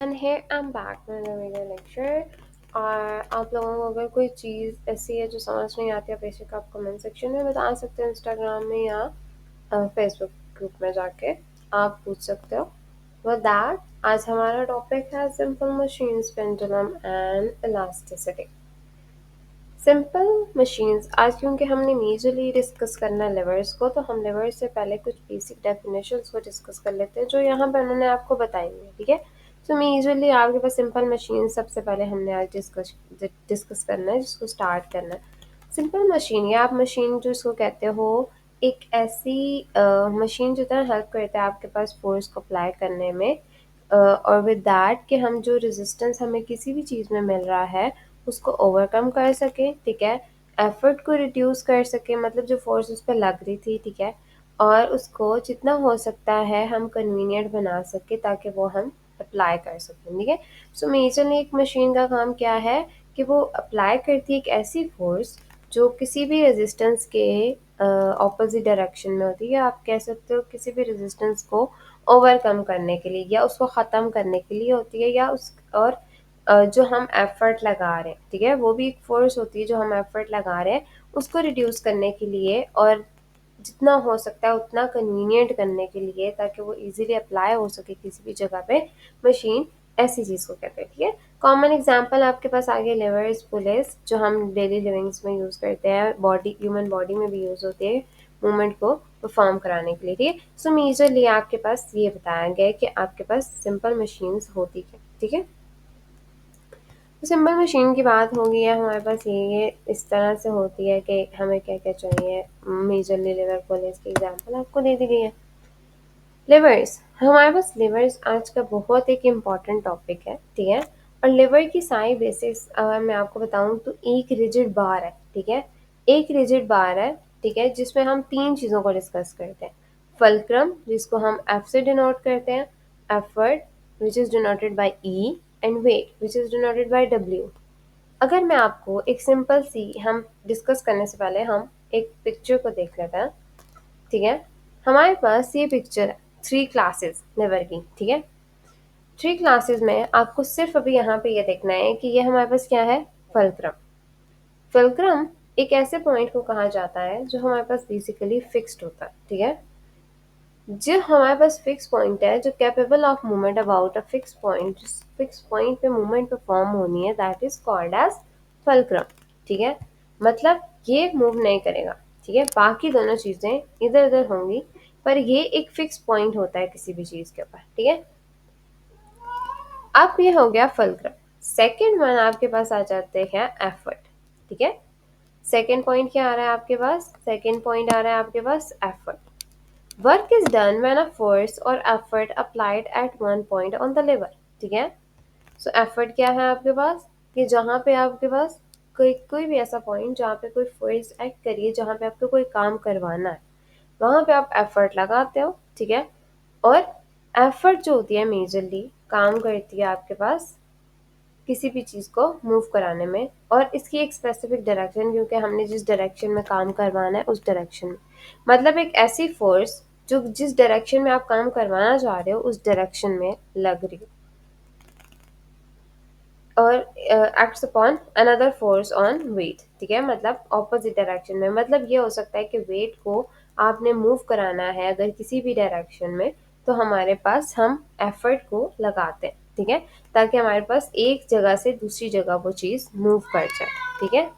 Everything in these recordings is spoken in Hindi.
And here I'm back with a video lecture। और आप लोगों को अगर कोई चीज़ ऐसी है जो समझ नहीं आती है, बेशक आप कमेंट सेक्शन में बता सकते हो, इंस्टाग्राम में या फेसबुक ग्रुप में जाके आप पूछ सकते हो। विद दैट आज हमारा टॉपिक है simple machines, pendulum and elasticity. Simple machines आज क्योंकि हमने मेजरली डिस्कस करना है लेवर्स को, तो हम लेवर्स से पहले कुछ बेसिक डेफिनेशंस को डिस्कस कर लेते हैं जो यहाँ पे उन्होंने आपको बताएंगे। ठीक है, तो मेजरली आपके पास सिंपल मशीन सबसे पहले हमने आज डिस्कस करना है, जिसको स्टार्ट करना है। सिंपल मशीन या आप मशीन जो इसको कहते हो, एक ऐसी मशीन जो तरह हेल्प करता है आपके पास फोर्स को अप्लाई करने में, और विद दैट कि हम जो रेजिस्टेंस हमें किसी भी चीज़ में मिल रहा है उसको ओवरकम कर सकें। ठीक है, एफर्ट को रिड्यूस कर सकें, मतलब जो फोर्स उस पर लग रही थी, ठीक है, और उसको जितना हो सकता है हम कन्वीनियंट बना सके ताकि वो हम अप्लाई कर सकें। ठीक है, सो मेजरली एक मशीन का काम क्या है कि वो अप्लाई करती है एक ऐसी फोर्स जो किसी भी रेजिस्टेंस के ऑपोजिट डायरेक्शन में होती है, या आप कह सकते हो किसी भी रेजिस्टेंस को ओवरकम करने के लिए या उसको ख़त्म करने के लिए होती है, या उस और जो हम एफर्ट लगा रहे हैं, ठीक है, वो भी एक फोर्स होती है जो हम एफर्ट लगा रहे हैं उसको रिड्यूस करने के लिए और जितना हो सकता है उतना कन्वीनियंट करने के लिए, ताकि वो इजीली अप्लाई हो सके किसी भी जगह पे। मशीन ऐसी चीज़ को कहते हैं। ठीक है, कॉमन एग्जांपल आपके पास आगे लेवर्स, पुलिस, जो हम डेली लिविंग्स में यूज़ करते हैं, बॉडी ह्यूमन बॉडी में भी यूज़ होते हैं मूवमेंट को परफॉर्म कराने के लिए। ठीक है, सो मेजरली आपके पास ये बताया गया है कि आपके पास सिंपल मशीन्स होती क्या। ठीक है, तो सिंपल मशीन की बात होगी है हमारे पास, ये इस तरह से होती है कि हमें क्या क्या चाहिए। मेजरली लिवर, पुलिस की एग्जांपल आपको दे दी गई है। लिवर्स, हमारे पास लिवर्स आज का बहुत एक इम्पॉर्टेंट टॉपिक है। ठीक है, और लिवर की सारी बेसिक्स अगर मैं आपको बताऊं तो एक रिजिड बार है। ठीक है, एक रिजिड बार है, ठीक है, जिसमें हम तीन चीज़ों को डिस्कस करते हैं। फल्क्रम, जिसको हम एफ से डिनोट करते हैं, effort which is denoted by E, and weight which is denoted by W. अगर मैं आपको एक सिंपल सी, हम डिस्कस करने से पहले हम एक पिक्चर को देख लेते हैं। ठीक है, हमारे पास ये पिक्चर है थ्री क्लासेस लिवर की। ठीक है, थ्री क्लासेस में आपको सिर्फ अभी यहाँ पे ये देखना है कि ये हमारे पास क्या है, फल्क्रम। फल्क्रम एक ऐसे पॉइंट को कहा जाता है जो हमारे पास बेसिकली फिक्स्ड होता है। ठीक है, जो हमारे पास फिक्स पॉइंट है, जो capable of movement about a fix point, जिस फिक्स पॉइंट पे मूवमेंट परफॉर्म होनी है, that is called as fulcrum. ठीक है, मतलब ये मूव नहीं करेगा। ठीक है, बाकी दोनों चीजें इधर उधर होंगी, पर ये एक फिक्स पॉइंट होता है किसी भी चीज के ऊपर। ठीक है, अब ये हो गया फल्क्रम। सेकेंड वन आपके पास आ जाते हैं एफर्ट। ठीक है, सेकेंड पॉइंट क्या आ रहा है आपके पास, सेकेंड पॉइंट आ रहा है आपके पास effort. Work is done when a force or effort applied at one point on the lever। ठीक है, सो effort क्या है आपके पास कि जहाँ पे आपके पास कोई भी ऐसा पॉइंट जहाँ पे कोई फोर्स एक्ट करिए, जहाँ पे आपको कोई काम करवाना है, वहाँ पे आप एफर्ट लगाते हो। ठीक है, और एफर्ट जो होती है मेजरली काम करती है आपके पास किसी भी चीज़ को मूव कराने में, और इसकी एक स्पेसिफिक डायरेक्शन, क्योंकि हमने जिस डायरेक्शन में काम करवाना है उस डायरेक्शन में, मतलब एक ऐसी फोर्स जो जिस डायरेक्शन में आप काम करवाना चाह रहे हो उस डायरेक्शन में लग रही हो, और acts upon another force on weight. ठीक है, मतलब ऑपोजिट डायरेक्शन में, मतलब ये हो सकता है कि वेट को आपने मूव कराना है अगर किसी भी डायरेक्शन में, तो हमारे पास हम एफर्ट को लगाते हैं। ठीक है, ताकि हमारे पास एक जगह से दूसरी जगह वो चीज़ मूव कर जाए। ठीक है,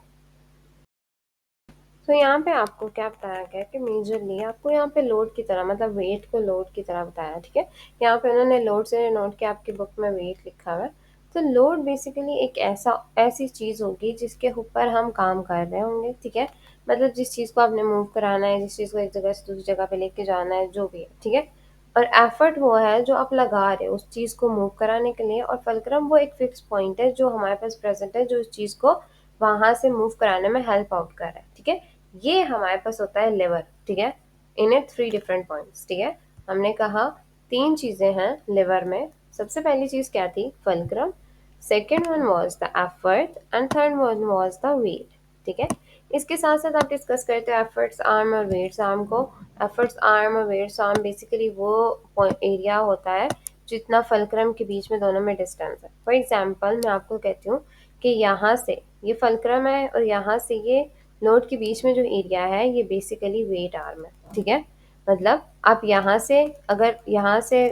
तो यहाँ पे आपको क्या बताया गया कि मेजरली आपको यहाँ पे लोड की तरह, मतलब वेट को लोड की तरह बताया। ठीक है, यहाँ पे उन्होंने लोड से नोट किया, आपकी बुक में वेट लिखा हुआ है। तो लोड बेसिकली एक ऐसी चीज़ होगी जिसके ऊपर हम काम कर रहे होंगे। ठीक है, मतलब जिस चीज़ को आपने मूव कराना है, जिस चीज़ को एक जगह से दूसरी जगह पे लेके जाना है, जो भी है। ठीक है, और एफर्ट वो है जो आप लगा रहे हो उस चीज़ को मूव कराने के लिए, और फल्क्रम वो एक फिक्स पॉइंट है जो हमारे पास प्रेजेंट है, जो उस चीज़ को वहां से मूव कराने में हेल्प आउट कर रहा है। ठीक है, ये हमारे पास होता है लिवर। ठीक है, इन ए थ्री डिफरेंट पॉइंट्स। ठीक है, हमने कहा तीन चीजें हैं लिवर में। सबसे पहली चीज क्या थी, fulcrum, second one was the effort, and third one was the weight. ठीक है, इसके साथ साथ आप डिस्कस करते हो एफर्ट्स आर्म और वेट्स आर्म को। एफर्ट्स आर्म और वेट्स आर्म बेसिकली वो एरिया होता है जितना फलक्रम के बीच में दोनों में डिस्टेंस है। फॉर एग्जाम्पल मैं आपको कहती हूँ कि यहाँ से ये फलक्रम है और यहाँ से ये लोड के बीच में जो एरिया है ये बेसिकली वेट आर्म है, ठीक है। मतलब आप यहाँ से अगर यहाँ से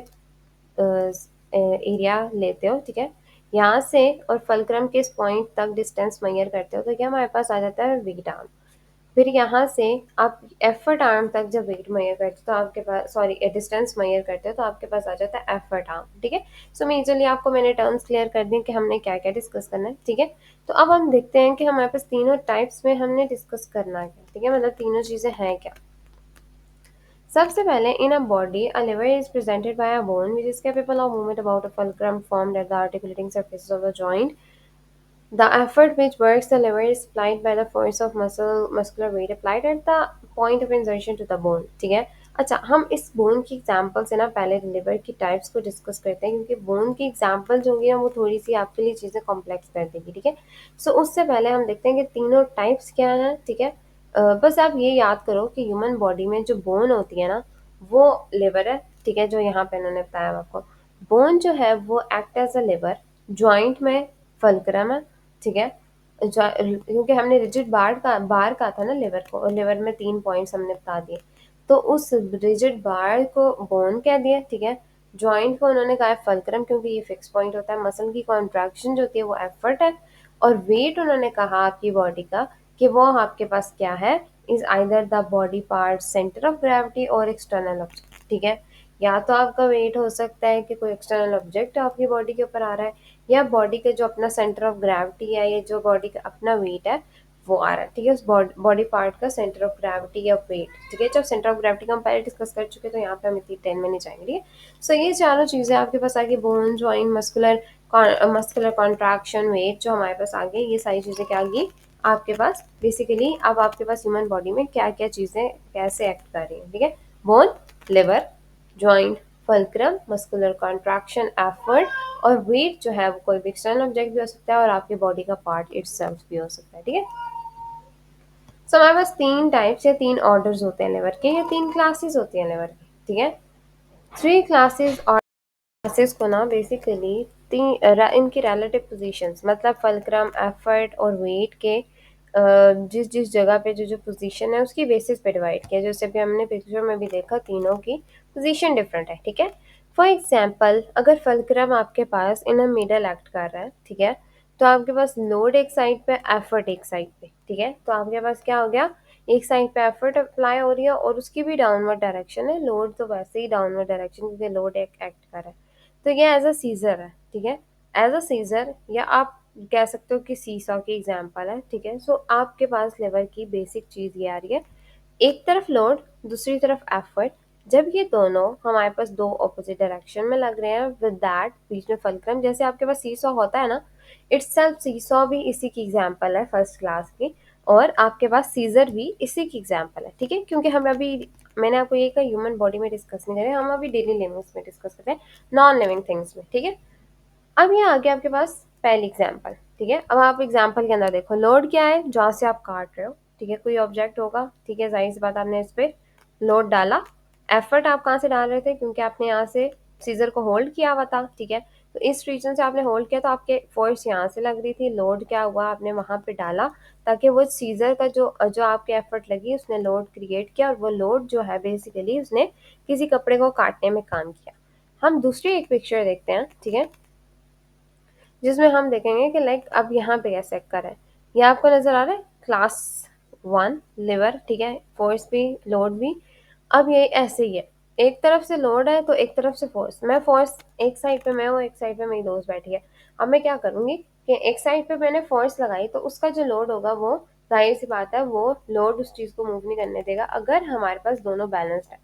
एरिया लेते हो, ठीक है, यहाँ से और फलक्रम के इस पॉइंट तक डिस्टेंस मेजर करते हो तो क्या हमारे पास आ जाता है वेट आर्म। फिर यहाँ से आप एफर्ट आर्म तक जब वेट मेजर करते हो तो आपके पास, सॉरी, डिस्टेंस मेजर करते हो तो आपके पास आ जाता है एफर्ट आर्म, ठीक है। सो मेजरली आपको मैंने टर्म्स क्लियर कर दी कि हमने क्या क्या डिस्कस करना है, ठीक है। तो अब हम देखते हैं कि हमारे पास तीनों टाइप्स में हमने डिस्कस करना है क्या, ठीक है, मतलब तीनों चीज़ें हैं क्या। सबसे पहले इन अ body, a liver is presented by a bone which is capable of movement about a fulcrum formed at the articulating surfaces of the joint. The effort which works the liver is supplied by the force of muscular weight applied at the point of insertion to the bone, ठीक है। अच्छा, हम इस बोन की एग्जांपल से ना पहले लिवर की टाइप्स को डिस्कस करते हैं क्योंकि बोन की एग्जांपल जो होंगी ना वो थोड़ी सी आपके लिए चीज़ें कॉम्प्लेक्स कर देगी, ठीक है। सो उससे पहले हम देखते हैं कि तीनों टाइप्स क्या हैं, ठीक है। बस आप ये याद करो कि ह्यूमन बॉडी में जो बोन होती है ना वो लिवर है, ठीक है, जो यहाँ पे इन्होंने बताया आपको। बोन जो है वो act as a lever, joint में फलक्रम है, ठीक है। क्योंकि हमने रिजिड बार का था ना लिवर को, और लिवर में 3 पॉइंट्स हमने बता दिए, तो उस रिजिड बार को बोन कह दिया, ठीक है। जॉइंट को उन्होंने कहा फलक्रम क्योंकि ये फिक्स पॉइंट होता है। मसल की कॉन्ट्रैक्शन जो होती है वो एफर्ट है, और वेट उन्होंने कहा आपकी बॉडी का कि वो आपके पास क्या है, is either the body part centre of gravity और एक्सटर्नल ऑब्जेक्ट, ठीक है। या तो आपका वेट हो सकता है कि कोई एक्सटर्नल ऑब्जेक्ट आपकी बॉडी के ऊपर आ रहा है, या बॉडी के जो अपना सेंटर ऑफ ग्रेविटी है, या जो बॉडी का अपना वेट है वो आ रहा है, ठीक है, उस बॉडी पार्ट का सेंटर ऑफ ग्रेविटी या वेट, ठीक है। जब सेंटर ऑफ ग्रेविटी का हम पहले डिस्कस कर चुके तो यहाँ पे हम इतनी टेन में नहीं जाएंगे, ठीक है। सो ये चारों चीज़ें आपके पास आगे, bone, joint, muscular contraction, weight जो हमारे पास आ गई, ये सारी चीज़ें क्या आ गई आपके पास बेसिकली। अब आपके पास ह्यूमन बॉडी में क्या क्या चीज़ें कैसे एक्ट कर रही हैं, ठीक है। Bone, liver, joint, fulcrum, muscular contraction, effort, और वेट जो है वो कोई भी एक्सटर्नल ऑब्जेक्ट भी हो सकता है और आपकी बॉडी का पार्ट इटसेल्फ भी हो सकता है, ठीक है। सो हमारे पास 3 टाइप्स या 3 ऑर्डर्स होते हैं लिवर के, या 3 क्लासेस होती हैं लिवर की, ठीक है। 3 क्लासेस और क्लासेस को ना बेसिकली इनकी रिलेटिव पोजीशंस, मतलब फलक्रम, एफर्ट और वेट के जिस जिस जगह पे जो जो पोजीशन है उसकी बेसिस पे डिवाइड किया, जैसे भी हमने पिक्चर में भी देखा तीनों की पोजीशन डिफरेंट है, ठीक है। फॉर एग्जांपल अगर फलक्रम आपके पास इन अ मिडल एक्ट कर रहा है, ठीक है, तो आपके पास लोड एक साइड पे, एफर्ट एक साइड पे, ठीक है। तो आपके पास क्या हो गया, एक साइड पे एफर्ट अप्लाई हो रही है और उसकी भी डाउनवर्ड डायरेक्शन है, लोड तो वैसे ही डाउनवर्ड डायरेक्शन क्योंकि लोड एक एक्ट कर रहा है। तो ये एज अ सीजर है, ठीक है, एज अ सीजर, या आप कह सकते हो कि सीसॉ की एग्जांपल है, ठीक है। सो आपके पास लेवर की बेसिक चीज़ ये आ रही है, एक तरफ लोड दूसरी तरफ एफर्ट, जब ये दोनों हमारे पास दो ऑपोजिट डायरेक्शन में लग रहे हैं, विद दैट बीच में फलक्रम, जैसे आपके पास सीसॉ होता है ना, इटसेल्फ सीसॉ भी इसी की एग्जांपल है फर्स्ट क्लास की, और आपके पास सीजर भी इसी की एग्जांपल है, ठीक है। क्योंकि हम अभी, मैंने आपको ये कहा ह्यूमन बॉडी में डिस्कस नहीं कर रहे, हम अभी डेली लिविंग्स में डिस्कस कर रहे हैं, नॉन लिविंग थिंग्स में, ठीक है। अब ये आ गया आपके पास पहली एग्जांपल, ठीक है। अब आप एग्जांपल के अंदर देखो, लोड क्या है, जहाँ से आप काट रहे हो, ठीक है, कोई ऑब्जेक्ट होगा, ठीक है, जाहिर सी बात आपने इस पे लोड डाला। एफर्ट आप कहाँ से डाल रहे थे, क्योंकि आपने यहाँ से सीजर को होल्ड किया हुआ था, ठीक है, तो इस रीजन से आपने होल्ड किया तो आपके फोर्स यहाँ से लग रही थी। लोड क्या हुआ, आपने वहां पे डाला ताकि वो सीजर का जो जो आपके एफर्ट लगी उसने लोड क्रिएट किया, और वो लोड जो है बेसिकली उसने किसी कपड़े को काटने में काम किया। हम दूसरी एक पिक्चर देखते हैं, ठीक है, जिसमें हम देखेंगे कि लाइक अब यहाँ पे कैसे कर है। ये आपको नजर आ रहा है क्लास 1 लिवर, ठीक है, फोर्स भी लोड भी। अब ये ऐसे ही है, एक तरफ से लोड है तो एक तरफ से फोर्स, मैं फोर्स एक साइड पे मैं हूँ, एक साइड पे मेरी दोस्त बैठी है। अब मैं क्या करूंगी कि एक साइड पे मैंने फोर्स लगाई तो उसका जो लोड होगा वो, जाहिर सी बात है, वो लोड उस चीज को मूव नहीं करने देगा अगर हमारे पास दोनों बैलेंस्ड है।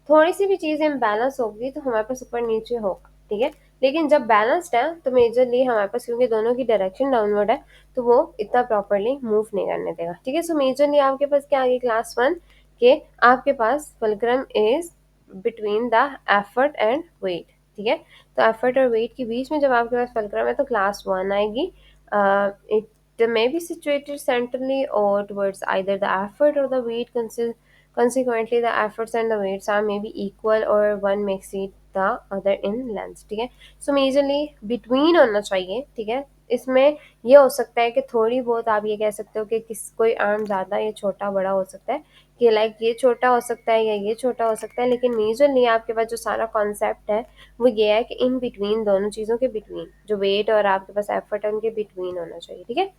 थोड़ी सी भी चीज़ इम्बैलेंस होगी तो हमारे पास ऊपर नीचे होगा, ठीक है। लेकिन जब बैलेंस्ड है तो मेजरली हमारे पास, क्योंकि दोनों की डायरेक्शन डाउनवर्ड है, तो वो इतना प्रॉपरली मूव नहीं करने देगा, ठीक है। सो मेजरली आपके पास क्या आ गई क्लास 1 के, आपके पास fulcrum is between the effort and weight, ठीक है। तो एफर्ट और वेट के बीच में जब आपके पास फुलक्रम है तो क्लास 1 आएगी। It may be situated centrally or towards either the effort or the weight. Consequently, the efforts and the weights are maybe equal or one may exceed the other in length, ठीक है। सो मेजरली बिटवीन होना चाहिए, ठीक है। इसमें ये हो सकता है कि थोड़ी बहुत आप ये कह सकते हो कि कोई आर्म ज़्यादा या छोटा बड़ा हो सकता है, कि लाइक ये छोटा हो सकता है या ये छोटा हो सकता है, लेकिन मेजरली आपके पास जो सारा कॉन्सेप्ट है वो ये है कि इन बिटवीन, दोनों चीज़ों के बिटवीन, जो वेट और आपके पास एफर्ट है उनके बिटवीन होना चाहिए, ठीक है।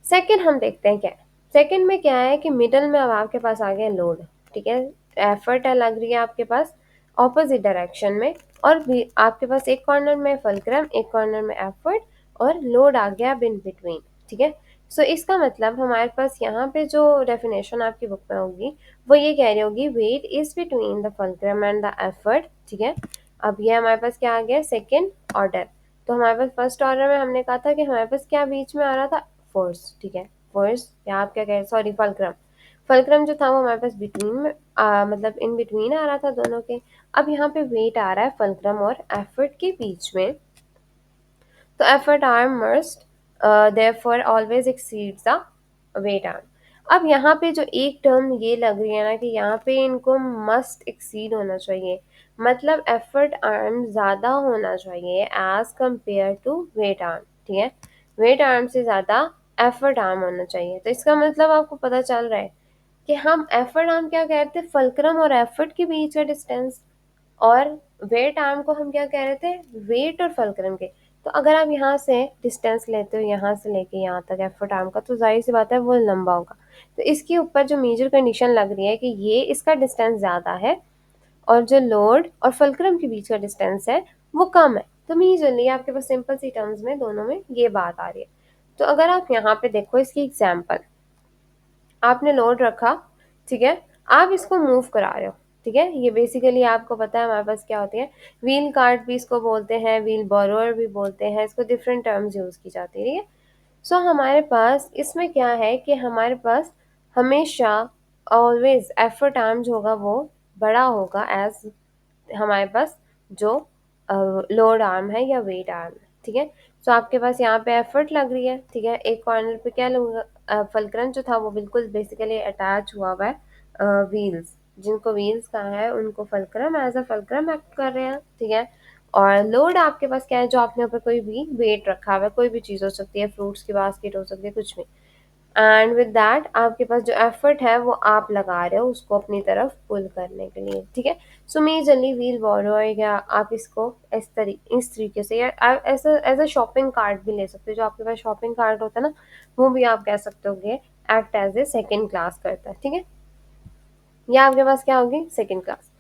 सेकंड हम देखते हैं क्या है। सेकंड में क्या है कि मिडल में अब आपके पास आ गया लोड, ठीक है। एफर्ट है लग रही है आपके पास ऑपोजिट डायरेक्शन में, और भी आपके पास एक कॉर्नर में फुलक्रम, एक कॉर्नर में एफर्ट, और लोड आ गया अब इन बिटवीन, ठीक है। सो इसका मतलब हमारे पास यहाँ पे जो डेफिनेशन आपकी बुक में होगी वो ये कह रही होगी weight is between the fulcrum and the effort, ठीक है। अब ये हमारे पास क्या आ गया, सेकेंड ऑर्डर। तो हमारे पास फर्स्ट ऑर्डर में हमने कहा था कि हमारे पास क्या बीच में आ रहा था, फोर्स, ठीक है। फोर्स या आप क्या कह रहे, सॉरी फलक्रम, फलक्रम जो था वो हमारे पास बिटवीन में मतलब इन बिटवीन आ रहा था दोनों के। अब यहाँ पे वेट आ रहा है फलक्रम और एफर्ट के बीच में, तो effort arm must therefore always exceeds the weight arm. अब यहाँ पे जो एक टर्म ये लग रही है ना कि यहाँ पे इनको मस्ट एक्सीड होना चाहिए, मतलब एफर्ट आर्म ज़्यादा होना चाहिए as compare to weight arm, ठीक है। वेट आर्म से ज़्यादा एफर्ट आर्म होना चाहिए। तो इसका मतलब आपको पता चल रहा है कि हम एफर्ट आर्म क्या कहते हैं, फलक्रम और एफर्ट के बीच का डिस्टेंस, और वेट आर्म को हम क्या कह रहे थे, वेट और फलक्रम के। तो अगर आप यहाँ से डिस्टेंस लेते हो यहाँ से लेके यहाँ तक एफर्ट आर्म का, तो जाहिर सी बात है वो लंबा होगा। तो इसके ऊपर जो मेजर कंडीशन लग रही है कि ये इसका डिस्टेंस ज़्यादा है और जो लोड और फलक्रम के बीच का डिस्टेंस है वो कम है। तो मेजरली आपके पास सिंपल सी टर्म्स में दोनों में ये बात आ रही है। तो अगर आप यहाँ पे देखो इसकी एग्जाम्पल, आपने लोड रखा, ठीक है, आप इसको मूव करा रहे हो, ठीक है। ये बेसिकली आपको पता है हमारे पास क्या होती है, व्हील कार्ट भी इसको बोलते हैं, व्हील बोरोअर भी बोलते हैं, इसको डिफरेंट टर्म्स यूज की जाती है, ठीक है। सो हमारे पास इसमें क्या है कि हमारे पास हमेशा ऑलवेज एफर्ट आर्म जो होगा वो बड़ा होगा एज हमारे पास जो लोड आर्म है या वेट आर्म है, ठीक है। सो आपके पास यहाँ पे एफर्ट लग रही है, ठीक है। एक कॉर्नर पे क्या लूँगा, फलक्रन जो था वो बिल्कुल बेसिकली अटैच हुआ हुआ है व्हील्स, जिनको व्हील्स कहा है उनको fulcrum as a fulcrum act कर रहे हैं, ठीक है। और लोड आपके पास क्या है, जो आपने ऊपर कोई भी वेट रखा हुआ है, कोई भी चीज़ हो सकती है, फ्रूट्स की बास्केट हो सकती है, कुछ भी। एंड विद दैट आपके पास जो एफर्ट है वो आप लगा रहे हो उसको अपनी तरफ पुल करने के लिए, ठीक है। सो मेजरली व्हील बोरोअर, या आप इसको इस तरीके से, या ऐसा एज अ शॉपिंग कार्ट भी ले सकते हो, जो आपके पास शॉपिंग कार्ट होता है ना, वो भी आप कह सकते हो act as a second class करता है, ठीक है। या आपके पास क्या होगी, second class.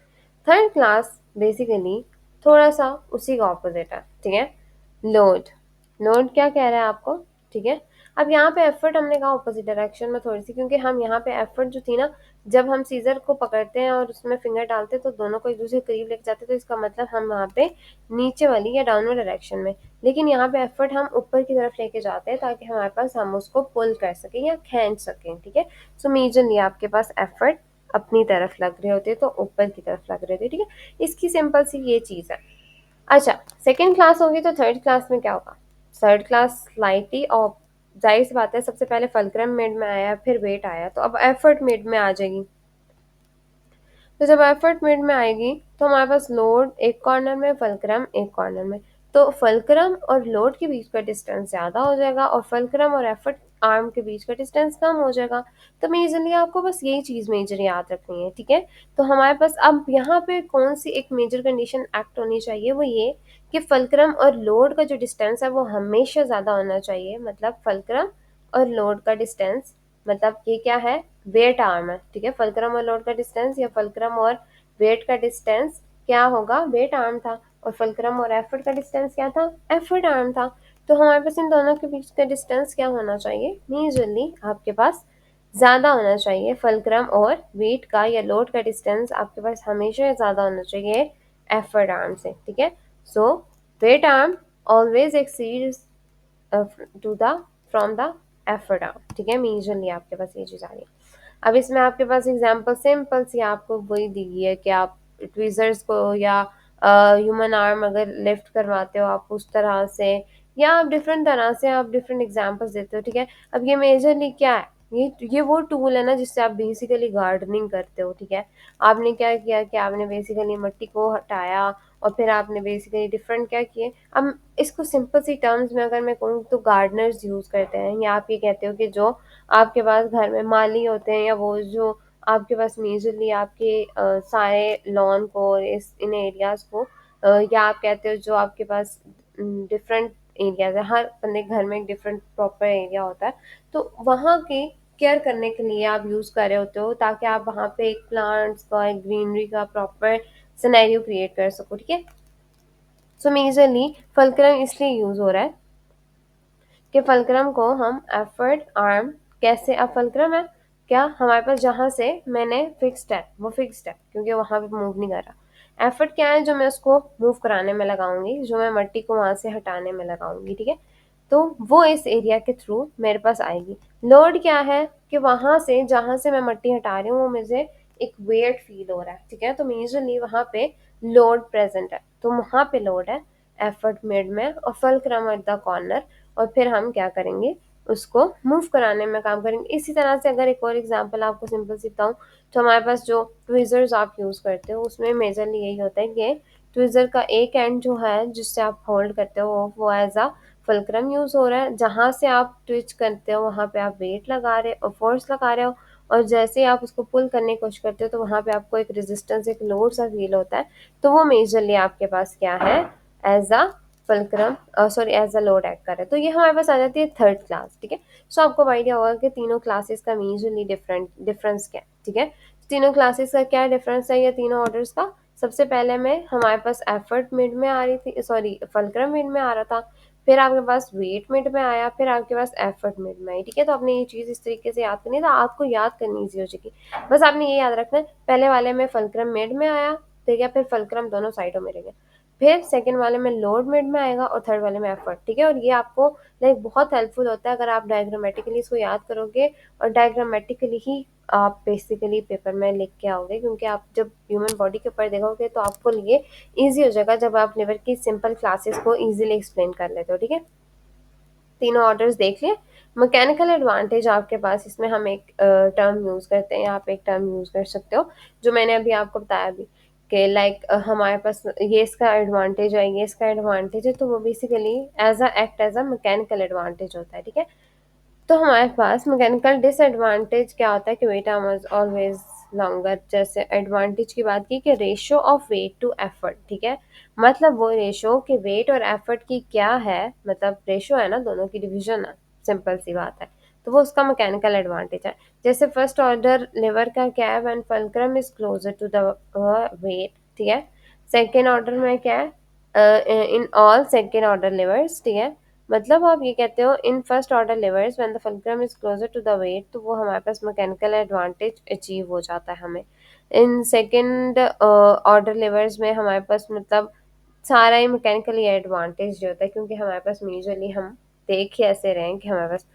Third class basically थोड़ा सा उसी का ऑपोजिट है, ठीक है। लोड, लोड क्या कह रहा है आपको, ठीक है। अब यहाँ पे एफर्ट हमने कहा ऑपोजिट डायरेक्शन में थोड़ी सी, क्योंकि हम यहाँ पे एफर्ट जो थी ना, जब हम सीजर को पकड़ते हैं और उसमें फिंगर डालते हैं तो दोनों को एक दूसरे के करीब लेके जाते हैं, तो इसका मतलब हम वहाँ पे नीचे वाली या डाउनवर्ड डायरेक्शन में, लेकिन यहाँ पे एफर्ट हम ऊपर की तरफ लेके जाते हैं ताकि हमारे पास हम उसको पुल कर सकें या खींच सकें, ठीक है। सो मेजरली आपके पास एफर्ट अपनी तरफ लग रहे होते तो ऊपर की तरफ लग रहे थे, ठीक है। इसकी सिंपल सी ये चीज़ है। अच्छा, सेकेंड क्लास होगी तो थर्ड क्लास में क्या होगा, थर्ड क्लास स्लाइटली, और जाहिर सी बात है सबसे पहले फलक्रम मिड में आया फिर वेट आया, तो अब एफर्ट मिड में आ जाएगी। तो जब एफर्ट मिड में आएगी तो हमारे पास लोड एक कॉर्नर में, फलक्रम एक कॉर्नर में, तो फलक्रम और लोड के बीच का डिस्टेंस ज़्यादा हो जाएगा और फलक्रम और एफर्ट आर्म के बीच का डिस्टेंस कम हो जाएगा। तो मेजरली आपको बस यही चीज़ मेजर याद रखनी है, ठीक है। तो हमारे पास अब यहाँ पे कौन सी एक मेजर कंडीशन एक्ट होनी चाहिए, वो ये कि फलक्रम और लोड का जो डिस्टेंस है वो हमेशा ज़्यादा होना चाहिए, मतलब फलक्रम और लोड का डिस्टेंस, मतलब ये क्या है, वेट आर्म है, ठीक है। फलक्रम और लोड का डिस्टेंस या फलक्रम और वेट का डिस्टेंस क्या होगा, वेट आर्म था, और फलक्रम और एफर्ट का डिस्टेंस क्या था, एफर्ट आर्म था। तो हमारे पास इन दोनों के बीच का डिस्टेंस क्या होना चाहिए, मेजरली आपके पास ज़्यादा होना चाहिए। फलक्रम और वेट का या लोड का डिस्टेंस आपके पास हमेशा ज़्यादा होना चाहिए एफर्ट आर्म से, ठीक है। So weight arm always exceeds to the from the effort arm, ठीक है। मेजरली आपके पास ये चीज़ आ रही है। अब इसमें आपके पास एग्जांपल सिंपल सी आपको वही दी गई है कि आप ट्वीजर्स को या ह्यूमन आर्म अगर लिफ्ट करवाते हो आप उस तरह से, या आप डिफरेंट तरह से आप डिफरेंट एग्जांपल्स देते हो, ठीक है। अब ये मेजरली क्या है, ये वो टूल है ना जिससे आप बेसिकली गार्डनिंग करते हो, ठीक है। आपने क्या किया कि आपने बेसिकली मिट्टी को हटाया और फिर आपने बेसिकली डिफरेंट क्या किए। अब इसको सिंपल सी टर्म्स में अगर मैं कहूँ तो गार्डनर्स यूज़ करते हैं, या आप ये कहते हो कि जो आपके पास घर में माली होते हैं, या वो जो आपके पास मेजरली आपके सारे लॉन को और इस इन एरियाज़ को, या आप कहते हो जो आपके पास डिफरेंट एरियाज है, हर बंदे के घर में एक डिफरेंट प्रॉपर एरिया होता है, तो वहाँ की केयर करने के लिए आप यूज़ कर रहे होते हो, ताकि आप वहाँ पे एक प्लांट्स का, एक ग्रीनरी का प्रॉपर सिनेरियो क्रिएट कर सको, ठीक है। सो मेजरली फलक्रम इसलिए यूज़ हो रहा है कि फलक्रम को हम एफर्ट आर्म कैसे, अब फलक्रम है क्या हमारे पास, जहाँ से मैंने फिक्स्ड है वो फिक्स्ड है क्योंकि वहाँ पे मूव नहीं कर रहा। एफर्ट क्या है, जो मैं उसको मूव कराने में लगाऊंगी, जो मैं मट्टी को वहां से हटाने में लगाऊंगी, ठीक है, तो वो इस एरिया के थ्रू मेरे पास आएगी। लोड क्या है कि वहां से जहां से मैं मट्टी हटा रही हूँ वो मुझे एक वेट फील हो रहा है, ठीक है, तो मेजरली वहां पे लोड प्रेजेंट है, तो वहां पे लोड है एफर्ट मिड में और फलक्रम एट द कॉर्नर, और फिर हम क्या करेंगे उसको मूव कराने में काम करेंगे। इसी तरह से अगर एक और एग्जांपल आपको सिंपल सी बताऊं, तो हमारे पास जो ट्विजर्स आप यूज़ करते हो उसमें मेजरली यही होता है कि ट्विजर का एक एंड जो है जिससे आप होल्ड करते हो वो एज अ फुलक्रम यूज़ हो रहा है, जहाँ से आप ट्विच करते हो वहाँ पे आप वेट लगा रहे हो और फोर्स लगा रहे हो, और जैसे ही आप उसको पुल करने की कोशिश करते हो तो वहाँ पे आपको एक रेजिस्टेंस, एक लोड सा फील होता है, तो वो मेजरली आपके पास क्या है, as a fulcrum, sorry as a load act कर रहा है। तो ये हमारे पास आ जाती है थर्ड क्लास, ठीक है। सो आपको आइडिया होगा कि तीनों क्लासेस का मेजरली डिफरेंस क्या है, ठीक है। तीनों क्लासेस का क्या डिफरेंस है या तीनों ऑर्डर्स का, सबसे पहले में हमारे पास एफर्ट मिड में आ रही थी, सॉरी फुलक्रम मिड में आ रहा था, फिर आपके पास वेट मिड में आया, फिर आपके पास एफर्ट मिड में आई, ठीक है। तो आपने ये चीज़ इस तरीके से याद करनी है, तो आपको याद करनी ईजी हो जाएगी। बस आपने ये याद रखना है, पहले वाले में फुलक्रम मिड में आया, ठीक है, फिर फुलक्रम दोनों साइडों में रहेगा, फिर सेकंड वाले में लोड मिड में आएगा और थर्ड वाले में एफर्ट, ठीक है। और ये आपको लाइक बहुत हेल्पफुल होता है अगर आप डायग्रामेटिकली इसको याद करोगे, और डायग्रामेटिकली ही आप बेसिकली पेपर में लिख के आओगे, क्योंकि आप जब ह्यूमन बॉडी के ऊपर देखोगे तो आपको ये ईजी हो जाएगा जब आप लिवर की सिंपल क्लासेस को ईजिली एक्सप्लेन कर लेते हो, ठीक है। तीनों ऑर्डर्स देख लिए। मैकेनिकल एडवांटेज आपके पास, इसमें हम एक टर्म यूज़ करते हैं, आप एक टर्म यूज़ कर सकते हो जो मैंने अभी आपको बताया भी, कि लाइक हमारे पास ये इसका एडवांटेज है, ये इसका एडवांटेज है, तो वो basically as a act as a mechanical advantage होता है, ठीक है। तो हमारे पास मैकेनिकल डिसएडवांटेज क्या होता है कि weight arm is always longer. जैसे एडवांटेज की बात की कि ratio of weight to effort, ठीक है, मतलब वो रेशियो कि वेट और एफर्ट की क्या है, मतलब रेशियो है ना, दोनों की डिवीजन है, सिंपल सी बात है, तो वो उसका मैकेनिकल एडवांटेज है। जैसे फर्स्ट ऑर्डर लिवर का क्या है, when fulcrum is closer to the weight, ठीक है। सेकेंड ऑर्डर में क्या है, in all second order levers, ठीक है, मतलब आप ये कहते हो in first order levers when the fulcrum is closer to the weight, तो वो हमारे पास मैकेनिकल एडवांटेज अचीव हो जाता है हमें। इन सेकंड ऑर्डर लिवर्स में हमारे पास मतलब सारा ही मैकेनिकली एडवांटेज जो होता है, क्योंकि हमारे पास मेजरली हम देख ही ऐसे रहे हैं कि हमारे पास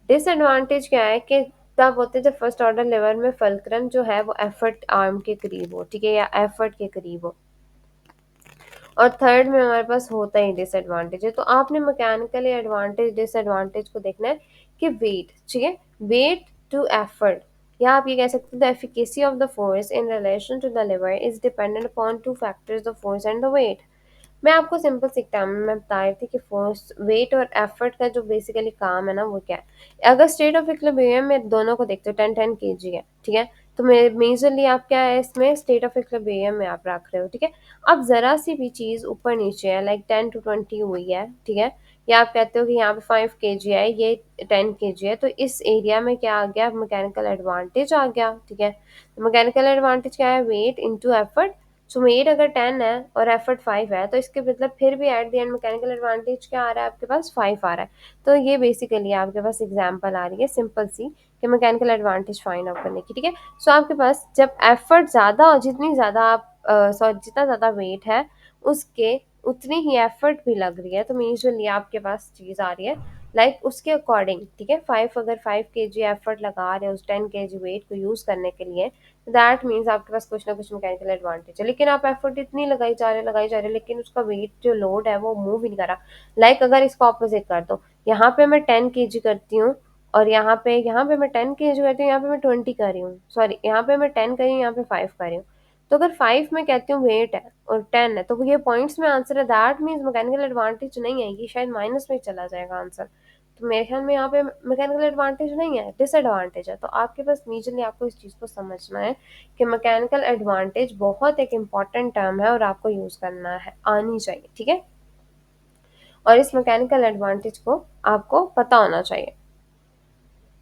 डिसएडवांटेज क्या है कि तब होते हैं जब फर्स्ट ऑर्डर लिवर में फुलक्रम जो है वो एफर्ट आर्म के करीब हो, ठीक है, या एफर्ट के करीब हो, और थर्ड में हमारे पास होता ही डिसएडवांटेज है। तो आपने मैकेनिकली एडवांटेज डिसएडवांटेज को देखना है कि वेट, ठीक है, वेट टू एफर्ट, या आप ये कह सकते हो the efficacy of the force in relation to the lever is dependent upon two factors, the force and the weight. मैं आपको सिंपल सी टर्म में बता रही थी कि फोर्स, वेट और एफर्ट का जो बेसिकली काम है ना वो क्या है। अगर स्टेट ऑफ इक्विलिब्रियम में दोनों को देखते हो 10-10 kg है, ठीक है, तो मेजरली आप क्या है इसमें स्टेट ऑफ इक्विलिब्रियम में आप रख रहे हो, ठीक है। अब जरा सी भी चीज़ ऊपर नीचे है, लाइक 10 to 20 हुई है, ठीक है, या आप कहते हो कि यहाँ पे 5 kg है, ये 10 kg है, तो इस एरिया में क्या आ गया, मैकेनिकल एडवांटेज आ गया, ठीक है। तो मैकेनिकल एडवांटेज क्या है, वेट इंटू एफर्ट। सो वेट अगर 10 है और एफर्ट 5 है, तो इसके मतलब फिर भी at the end mechanical advantage क्या आ रहा है आपके पास, 5 आ रहा है। तो ये बेसिकली आपके पास एग्जांपल आ रही है सिंपल सी कि मैकेनिकल एडवांटेज फाइंड आउट करने की, ठीक है। सो आपके पास जब एफर्ट ज़्यादा और जितनी ज़्यादा आप सॉरी जितना ज़्यादा वेट है उसके उतनी ही एफर्ट भी लग रही है, तो यूजुअली आपके पास चीज़ आ रही है लाइक उसके अकॉर्डिंग, ठीक है। 5 अगर 5 kg एफर्ट लगा रहे हो उस 10 kg वेट को यूज़ करने के लिए, दैट मीन्स आपके पास कुछ ना कुछ मैकेनिकल एडवांटेज है, लेकिन आप एफर्ट इतनी लगाई जा रहे लेकिन उसका वेट जो लोड है वो मूव ही नहीं कर रहा। लाइक अगर इसको ऑपोजिट कर दो, यहाँ पे मैं 10 kg करती हूँ और यहाँ पे मैं 10 kg करती हूँ, यहाँ पे मैं 20 कर रही हूँ, सॉरी यहाँ पे मैं 10 कर रही हूँ, यहाँ पे 5 कर रही हूँ, तो अगर 5 मैं कहती हूँ वेट है और 10 है, तो ये पॉइंट्स में आंसर है, दैट मीन्स मैकेनिकल एडवांटेज नहीं है, ये शायद माइनस में चला जाएगा आंसर। तो मेरे ख्याल में यहाँ पे मैकेनिकल एडवांटेज नहीं है, डिसएडवांटेज है। तो आपके पास मेजरली आपको इस चीज़ को समझना है कि मैकेनिकल एडवांटेज बहुत एक इम्पॉर्टेंट टर्म है और आपको यूज़ करना है, आनी चाहिए, ठीक है। और इस मैकेनिकल एडवांटेज को आपको पता होना चाहिए।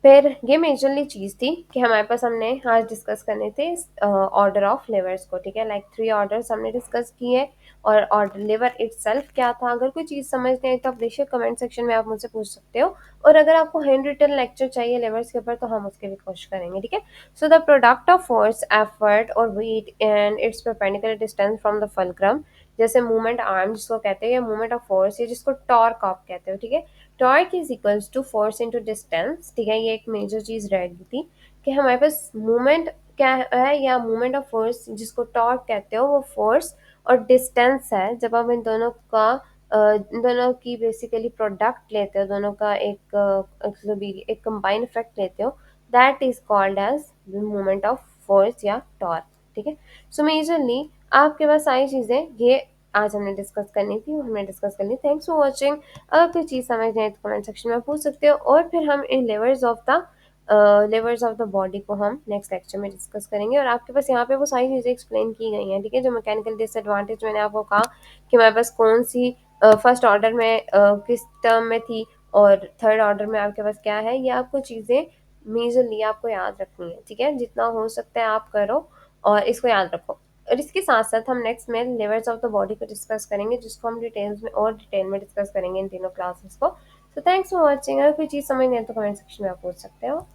फिर ये मेजरली चीज़ थी कि हमारे पास हमने आज डिस्कस करने थे ऑर्डर ऑफ लेवर्स को, ठीक है। लाइक 3 ऑर्डर्स हमने डिस्कस किए और ऑर्डर लेवर इटसेल्फ क्या था। अगर कोई चीज़ समझ नहीं आई तो आप बेशक कमेंट सेक्शन में आप मुझसे पूछ सकते हो, और अगर आपको हैंड रिटन लेक्चर चाहिए लेवर्स के ऊपर तो हम उसके भी कोशिश करेंगे, ठीक है। So the product of force, effort और weight and its perpendicular distance from the fulcrum, जैसे मूवमेंट आर्म जिसको कहते हैं, या मूवमेंट ऑफ फोर्स, या जिसको टॉर्क आप कहते हो, ठीक है। Torque is equals to force into distance, ठीक है। ये एक मेजर चीज रह गई थी कि हमारे पास मूवमेंट क्या है, या मूवमेंट ऑफ फोर्स जिसको टॉर्क कहते हो, वो फोर्स और डिस्टेंस है। जब आप इन दोनों का इन दोनों की बेसिकली प्रोडक्ट लेते हो, दोनों का एक कंबाइन इफेक्ट लेते हो, that is called as movement of force या टॉर्क, ठीक है। सो मेजरली आपके पास सारी चीजें ये आज हमने डिस्कस करनी थी, हमने डिस्कस करनी। Thanks for watching. अगर कोई चीज़ समझ नहीं आए तो कमेंट सेक्शन में पूछ सकते हो, और फिर हम इन लेवर्स ऑफ द बॉडी को हम नेक्स्ट लेक्चर में डिस्कस करेंगे। और आपके पास यहाँ पे वो सारी चीज़ें एक्सप्लेन की गई हैं, ठीक है। जो मैकेनिकल डिसएडवांटेज मैंने आपको कहा कि हमारे पास कौन सी फर्स्ट ऑर्डर में किस टर्म में थी और थर्ड ऑर्डर में आपके पास क्या है, ये आपको चीज़ें मेजरली आपको याद रखनी है, ठीक है। जितना हो सकता है आप करो और इसको याद रखो। और इसके साथ साथ हम नेक्स्ट में लेवल्स ऑफ द बॉडी को डिस्कस करेंगे, जिसको हम डिटेल में डिस्कस करेंगे इन तीनों क्लासेस को। So thanks for watching. अगर कोई चीज़ समझ नहीं है तो कमेंट सेक्शन में आप पूछ सकते हो।